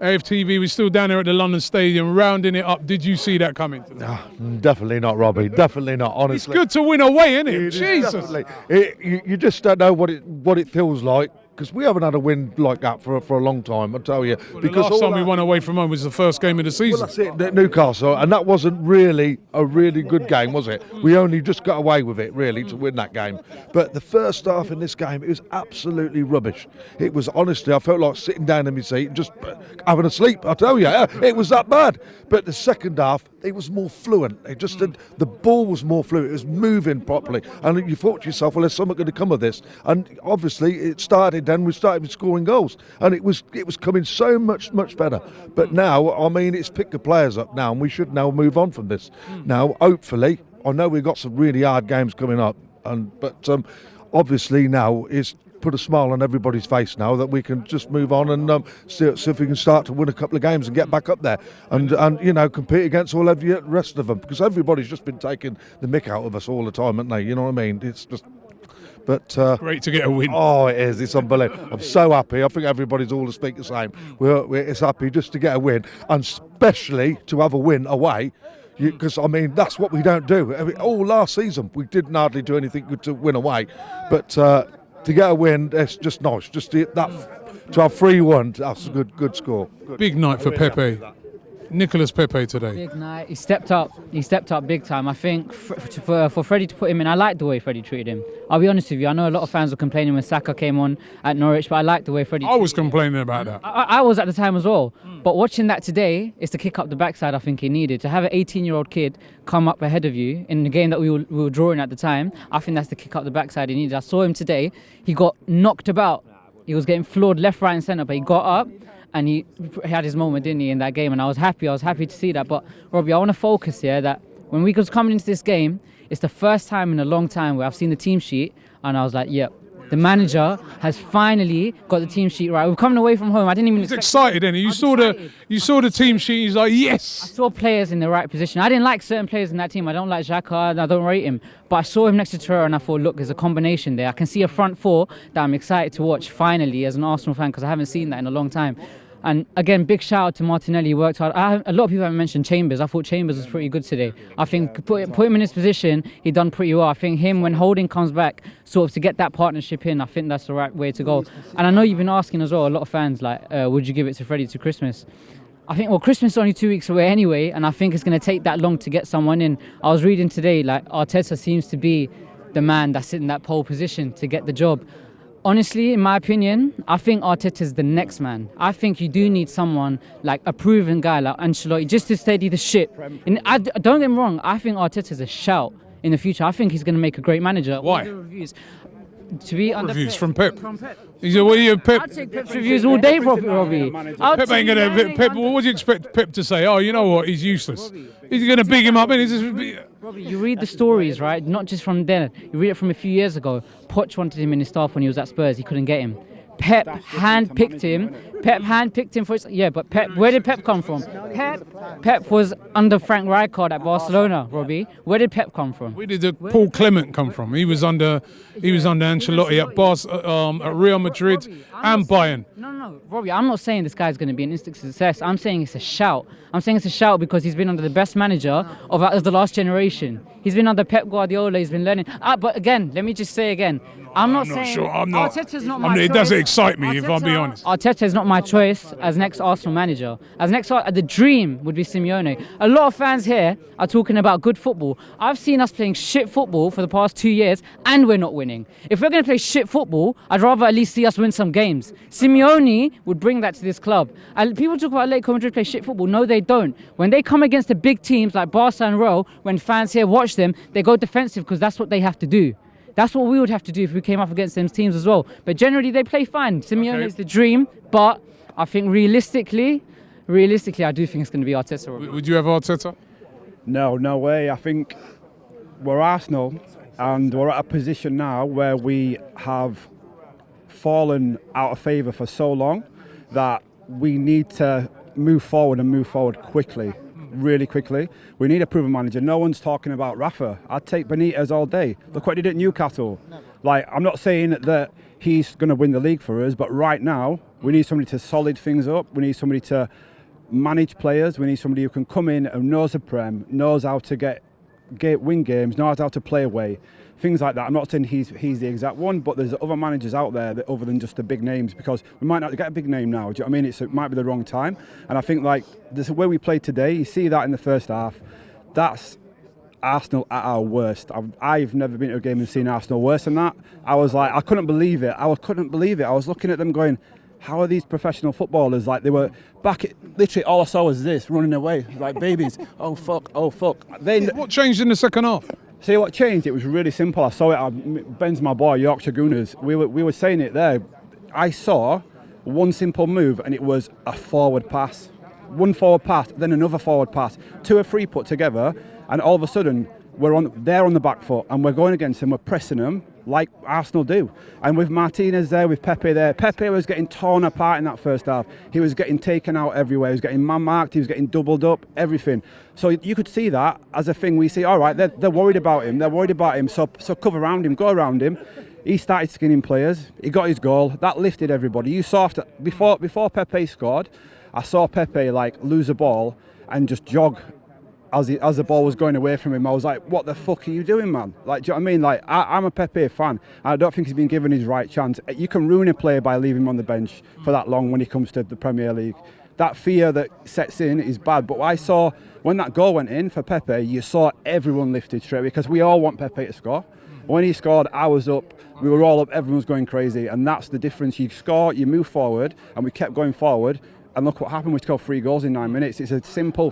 AFTV was still down there at the London Stadium, rounding it up. Did you see that coming today? Definitely not, Robbie. Definitely not, honestly. It's good to win away, isn't it? Jesus. Definitely. You just don't know what it feels like, because we haven't had a win like that for a long time, I tell you. Well, because the last time we won away from home was the first game of the season. Well, that's it, at Newcastle, and that wasn't really a really good game, was it? We only just got away with it, really, to win that game. But the first half in this game, it was absolutely rubbish. It was, honestly, I felt like sitting down in my seat, just having a sleep, I tell you. It was that bad. But the second half, it was more fluent. It just the ball was more fluent. It was moving properly, and you thought to yourself, well, there's something going to come of this. And obviously, it started. Then we started scoring goals, and it was coming so much better. But now, I mean, it's picked the players up now, and we should now move on from this. Now, hopefully, I know we've got some really hard games coming up, but obviously now it's put a smile on everybody's face now that we can just move on and see if we can start to win a couple of games and get back up there and compete against all of the rest of them, because everybody's just been taking the mick out of us all the time, haven't they? You know what I mean? It's just. But great to get a win. Oh, it is. It's unbelievable. I'm so happy. I think everybody's all to speak the same. It's happy just to get a win, and especially to have a win away. Because, I mean, that's what we don't do. All last season, we didn't hardly do anything good to win away. But to get a win, it's just nice. Just to have 3-1, that's a good score. Big night for Pepe. Nicolas Pepe today. Big night. He stepped up. He stepped up big time. I think for Freddie to put him in, I like the way Freddie treated him. I'll be honest with you. I know a lot of fans were complaining when Saka came on at Norwich, but I like the way Freddie. I was complaining about that. I was at the time as well. But watching that today is to kick up the backside. I think he needed to have an 18-year-old kid come up ahead of you in the game that we were drawing at the time. I think that's the kick up the backside he needed. I saw him today. He got knocked about. He was getting floored left, right, and centre, but he got up. And he had his moment, didn't he, in that game? And I was happy to see that. But, Robbie, I want to focus here that when we was coming into this game, it's the first time in a long time where I've seen the team sheet and I was like, yep, the manager has finally got the team sheet right. We're coming away from home. I didn't even. He's excited, isn't he? You saw the team sheet. He's like, yes. I saw players in the right position. I didn't like certain players in that team. I don't like Xhaka and I don't rate him. But I saw him next to Torreira and I thought, look, there's a combination there. I can see a front four that I'm excited to watch finally as an Arsenal fan, because I haven't seen that in a long time. And again, big shout out to Martinelli. He worked hard. A lot of people haven't mentioned Chambers. I thought Chambers was pretty good today. I think put him in his position, he done pretty well. I think him, when Holding comes back, sort of to get that partnership in, I think that's the right way to go. And I know you've been asking as well, a lot of fans, like, would you give it to Freddie to Christmas? I think, well, Christmas is only 2 weeks away anyway, and I think it's going to take that long to get someone in. I was reading today, like, Arteta seems to be the man that's in that pole position to get the job. Honestly, in my opinion, I think Arteta's the next man. I think you do need someone like a proven guy like Ancelotti just to steady the ship. And don't get me wrong, I think Arteta's a shout in the future. I think he's going to make a great manager. Why? To be under reviews Pep. from Pep. He's a, what are you, Pep? I'd take Pep's reviews all day, Robbie. Pep ain't gonna. Pep, what do you expect Pep to say? Oh, you know what? He's useless. He's gonna big him up. Robbie, you read the stories, right? Not just from then. You read it from a few years ago. Poch wanted him in his staff when he was at Spurs. He couldn't get him. Pep handpicked him. For his, yeah, but Pep. Where did Pep come from? Pep was under Frank Rijkaard at Barcelona. Robbie, where did Pep come from? Where did Paul Clement come from? He was under Ancelotti at Real Madrid and Bayern. No, Robbie. I'm not saying this guy's going to be an instant success. I'm saying it's a shout. I'm saying it's a shout because he's been under the best manager of the last generation. He's been under Pep Guardiola. He's been learning. But again, let me just say again. I'm not saying sure. I'm not. Arteta's not my choice. It doesn't excite me, if I'll be honest. Arteta is not my choice as next Arsenal manager. The dream would be Simeone. A lot of fans here are talking about good football. I've seen us playing shit football for the past 2 years, and we're not winning. If we're going to play shit football, I'd rather at least see us win some games. Simeone would bring that to this club. And people talk about Atletico Madrid play shit football. No, they don't. When they come against the big teams like Barca and Real, when fans here watch them, they go defensive because that's what they have to do. That's what we would have to do if we came up against them teams as well. But generally, they play fine. Simeone is the dream, but I think realistically, I do think it's going to be Arteta. Would you have Arteta? No way. I think we're Arsenal, and we're at a position now where we have fallen out of favour for so long that we need to move forward quickly. Really quickly. We need a proven manager. No one's talking about Rafa. I'd take Benitez all day. Look what he did at Newcastle. Like, I'm not saying that he's going to win the league for us, but right now, We need somebody to solid things up. We need somebody to manage players. We need somebody who can come in and knows the Prem, knows how to win games, knows how to play away, things like that. I'm not saying he's the exact one, but there's other managers out there that other than just the big names, because we might not get a big name now. Do you know what I mean? It might be the wrong time. And I think like the way we played today, you see that in the first half, that's Arsenal at our worst. I've never been to a game and seen Arsenal worse than that. I was like, I couldn't believe it. I was looking at them going, how are these professional footballers? Like, they were back at, literally all I saw was this, running away like babies. Oh fuck. What changed in the second half? See what changed? It was really simple. I saw it. Ben's my boy, Yorkshire Gooners. We were saying it there. I saw one simple move, and it was a forward pass. One forward pass, then another forward pass. 2 or 3 put together, and all of a sudden they're on the back foot, and we're going against them. We're pressing them like Arsenal do. And with Martinez there, with Pepe there, Pepe was getting torn apart in that first half. He was getting taken out everywhere. He was getting man-marked. He was getting doubled up, everything. So you could see that as a thing. We see, all right, they're worried about him. They're worried about him. So cover around him, go around him. He started skinning players. He got his goal. That lifted everybody. You saw before Pepe scored, I saw Pepe like lose a ball and just jog as the ball was going away from him. I was like, what the fuck are you doing, man? Like, do you know what I mean? Like, I'm a Pepe fan, and I don't think he's been given his right chance. You can ruin a player by leaving him on the bench for that long when he comes to the Premier League. That fear that sets in is bad. But I saw, when that goal went in for Pepe, you saw everyone lifted straight, because we all want Pepe to score. When he scored, I was up, we were all up, everyone was going crazy, and that's the difference. You score, you move forward, and we kept going forward. And look what happened. We scored 3 goals in 9 minutes. It's a simple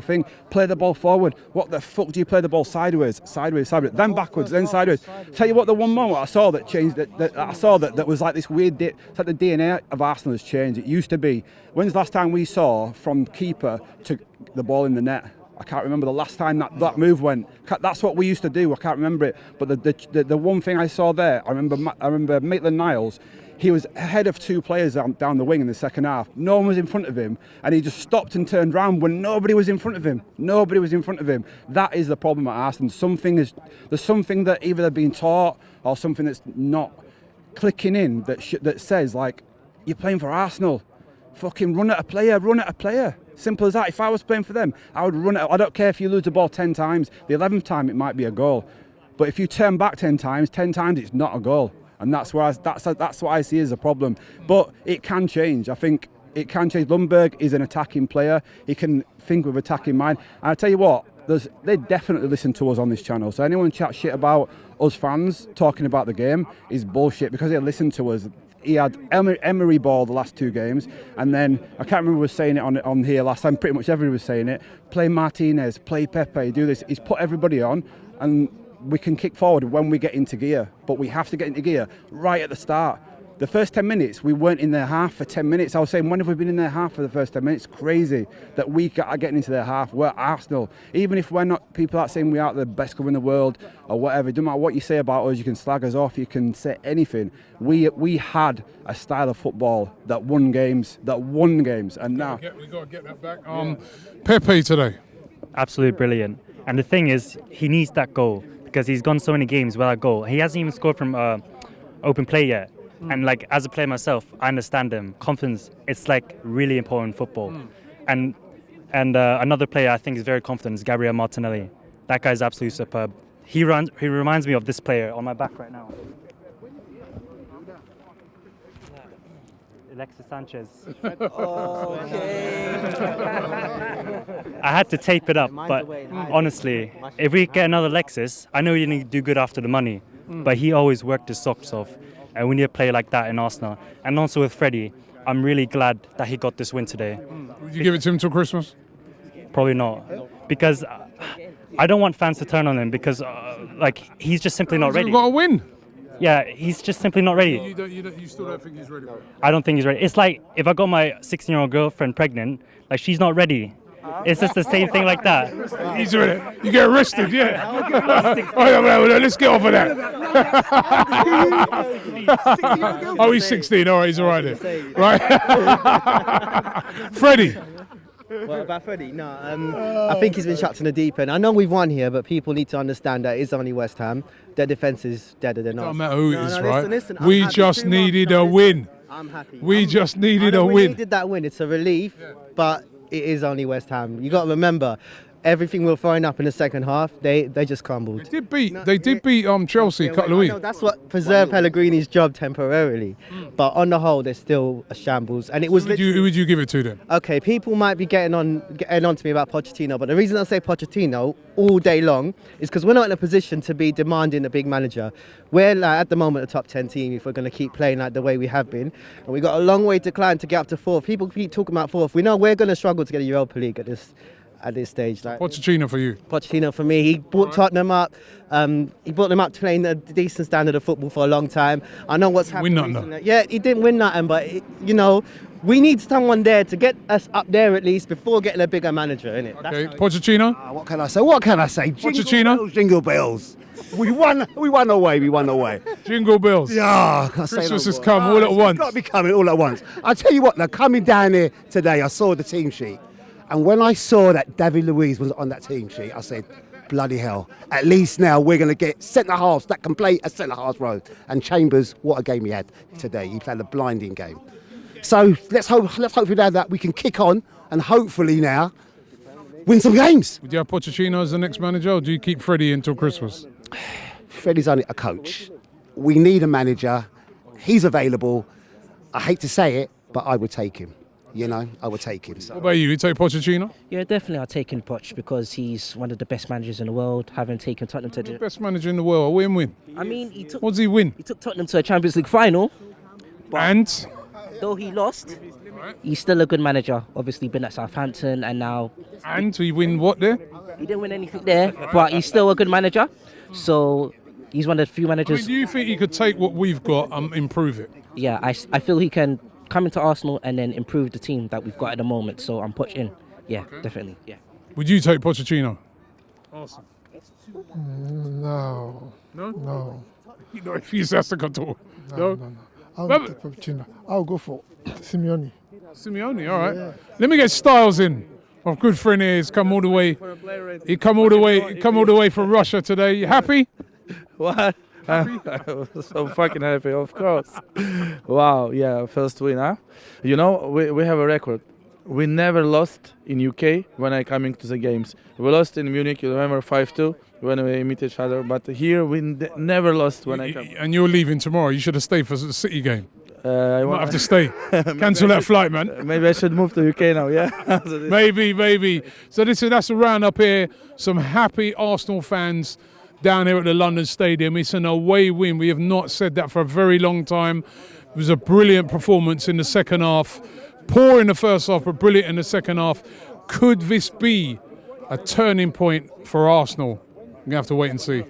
thing. Play the ball forward. What the fuck do you play the ball sideways, then backwards, then sideways? Tell you what, the one moment I saw that changed, that was like this weird. It's like the DNA of Arsenal has changed. It used to be. When's the last time we saw from keeper to the ball in the net? I can't remember the last time that move went. That's what we used to do. I can't remember it. But the one thing I saw there, I remember Maitland-Niles. He was ahead of 2 players down the wing in the second half. No one was in front of him, and he just stopped and turned round when nobody was in front of him. That is the problem at Arsenal. There's something that either they're being taught or something that's not clicking in that says, like, you're playing for Arsenal. Fucking run at a player. Simple as that. If I was playing for them, I would run it. I don't care if you lose the ball 10 times. The 11th time it might be a goal. But if you turn back 10 times it's not a goal. And that's what I see as a problem. But it can change. I think it can change. Lundberg is an attacking player. He can think with attacking mind. And I tell you what, they definitely listen to us on this channel. So anyone chat shit about us fans talking about the game is bullshit, because they listen to us. He had Emery ball the last 2 games, and then I can't remember who was saying it on here last time. Pretty much everybody was saying it. Play Martinez, play Pepe, do this. He's put everybody on, and we can kick forward when we get into gear, but we have to get into gear right at the start. The first 10 minutes, we weren't in their half for 10 minutes. I was saying, when have we been in their half for the first 10 minutes? Crazy that we are getting into their half. We're Arsenal. Even if we're not, people are saying we are the best club in the world or whatever. It doesn't matter what you say about us. You can slag us off. You can say anything. We had a style of football that won games, and now we got to get that back. Pepe today. Absolutely brilliant. And the thing is, he needs that goal, because he's gone so many games without a goal. He hasn't even scored from open play yet. And like, as a player myself, I understand him. Confidence, it's like really important in football. And another player I think is very confident is Gabriel Martinelli. That guy's absolutely superb. He reminds me of this player on my back right now. Alexis Sanchez. I had to tape it up, but honestly, if we get another Alexis, I know you need to do good after the money, but he always worked his socks off. And we need a player like that in Arsenal. And also with Freddie, I'm really glad that he got this win today. Would you give it to him till Christmas? Probably not. Because I don't want fans to turn on him, because he's just simply not ready. He's got to win. Yeah, he's just simply not ready. You still don't think he's ready for it? I don't think he's ready. It's like if I got my 16-year-old girlfriend pregnant, like, she's not ready. It's just the same thing like that. He's ready. You get arrested, yeah. Let's get off of that. Oh, he's 16. All right, he's all right then. Right. Freddie. What about Freddie? No, I think he's been chucked in the deep end. I know we've won here, but people need to understand that it's only West Ham. Their defence is deader than us. Doesn't matter who it is, right? Listen, we just needed a win. I'm happy. We just needed I know a we win. needed that win. It's a relief, but it is only West Ham. You got to remember, everything we were throwing up in the second half, they just crumbled. They did beat Chelsea a couple of I weeks. know that's what preserved Pellegrini's job temporarily, but on the whole, they're still a shambles. And it was Who would you give it to then? okay. People might be getting on to me about Pochettino, but the reason I say Pochettino all day long is because we're not in a position to be demanding a big manager. We're like, at the moment a top 10 team if we're going to keep playing like the way we have been, and we got a long way to climb to get up to fourth. People keep talking about fourth. We know we're going to struggle to get a Europa League at this stage. Like Pochettino for you. Pochettino for me, he brought Tottenham up. He brought them up to playing a decent standard of football for a long time. I know what's happened. Win nothing, though. Yeah, he didn't win nothing, but we need someone there to get us up there at least before getting a bigger manager, innit? Okay, Pochettino. What can I say? What can I say? Pochettino. Jingle bells. We won away. We won away. Jingle bells. Yeah, can't say Christmas no has more. come all at once. It's got to be coming all at once. I tell you what, now coming down here today, I saw the team sheet, and when I saw that David Luiz was on that team sheet, I said, bloody hell, at least now we're going to get centre-halves that can play a centre-halves role. And Chambers, what a game he had today. He played a blinding game. So let's hope now that we can kick on and hopefully now win some games. Would you have Pochettino as the next manager, or do you keep Freddie until Christmas? Freddie's only a coach. We need a manager. He's available. I hate to say it, but I would take him. I would take him. So. What about you? You take Pochettino? Yeah, definitely I'll take in Poch because he's one of the best managers in the world, having taken Tottenham to the... Best manager in the world, a win-win. I mean, What does he win? he took Tottenham to a Champions League final. And? Though he lost, he's still a good manager. Obviously been at Southampton and now... And he win what there? He didn't win anything there, but he's still a good manager. So he's one of the few managers... Do you think he could take what we've got and improve it? Yeah, I feel he can come into Arsenal and then improve the team that we've got at the moment. So I'm Poch in. Yeah, definitely. Yeah. Would you take Pochettino? Awesome. No. No? You're not enthusiastic at all? No. I'll take Pochettino. I'll go for Simeone. Simeone, all right. Let me get Styles in. Our good friend here. He's come all the way. He come all the way from Russia today. You happy? What? I'm so fucking happy, of course. Wow, yeah, first win, huh? We have a record. We never lost in UK when I coming to the games. We lost in Munich, you remember, 5-2 when we meet each other. But here we never lost when I come. And you're leaving tomorrow. You should have stayed for the City game. I might have to stay. Cancel that flight, man. Maybe I should move to UK now, yeah? Maybe. So that's a round up here. Some happy Arsenal fans down here at the London Stadium. It's an away win. We have not said that for a very long time. It was a brilliant performance in the second half. Poor in the first half, but brilliant in the second half. Could this be a turning point for Arsenal? We're going to have to wait and see.